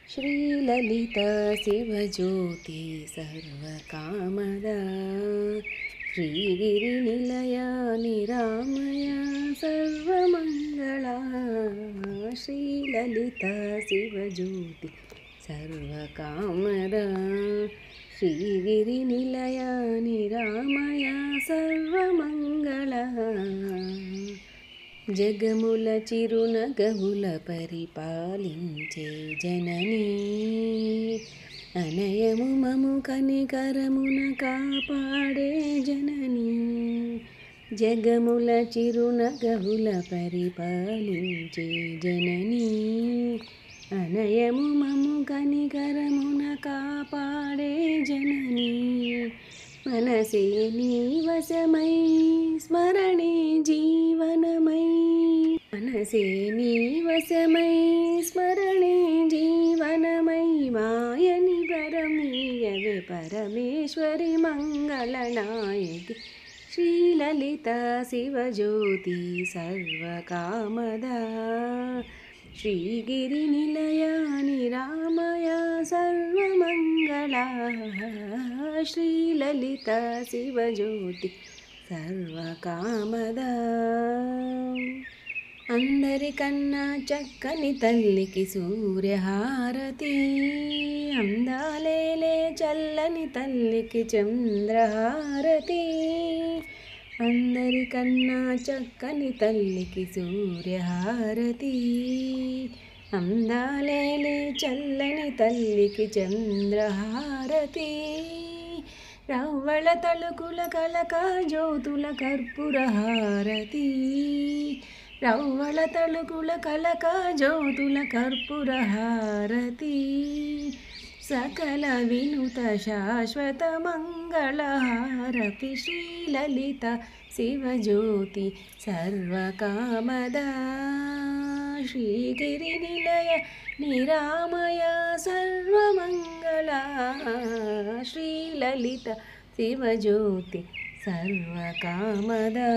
ಶ್ರೀಲಲಿತಾ ಶಿವಜ್ಯೋತಿ ಸರ್ವಕಾಮದ ಶ್ರೀಗಿರಿನಿಲಯ ನಿರಾಮಯ ಸರ್ವಮಂಗಳ ಶ್ರೀಲಲಿತಾ ಶಿವಜ್ಯೋತಿ ಸರ್ವಕಾಮದ ಶ್ರೀಗಿರಿನಿಲಯ ನಿರಾಮಯ ಸರ್ವಮಂಗಳ జగముల చిరునగముల పరిపాలించే జననీ అనయము మము కనికరమున కాపాడే జననీ జగముల చిరునగముల పరిపాలించే జననీ అనయము మము కనికరమున కాపాడే జననీ మనసే నీ వశమై స్మరణే జీవనమై మనసే నీ వశమై స్మరణే జీవనమై మాయని పరమీయవే పరమేశ్వరి మంగళనాయకి శ్రీలలితా శివజ్యోతి సర్వకామదా శ్రీగిరినిలయ నిరామయ సర్వమంగళ శ్రీలలితా శివజ్యోతి సర్వకామదా అందరికన్నా చక్కని తల్లికి సూర్యహారతి అందాలేలే చల్లని తల్లికి చంద్రహారతి అందరికన్నా చక్కని తల్లికి సూర్యహారతి అందాలేలే చల్లని తల్లికి చంద్రహారతి రవ్వళ తళుకుల కలక జ్యోతుల కర్పూర హారతి రవ్వళ తళుకుల కలక జ్యోతుల కర్పూర హారతి సకల వినుత శాశ్వత మంగళహారతి శ్రీలలితా శివజ్యోతి సర్వకామదా శ్రీగిరినిలయ నిరామయ సర్వమంగళ శ్రీలలితా శివజ్యోతి సర్వకామదా.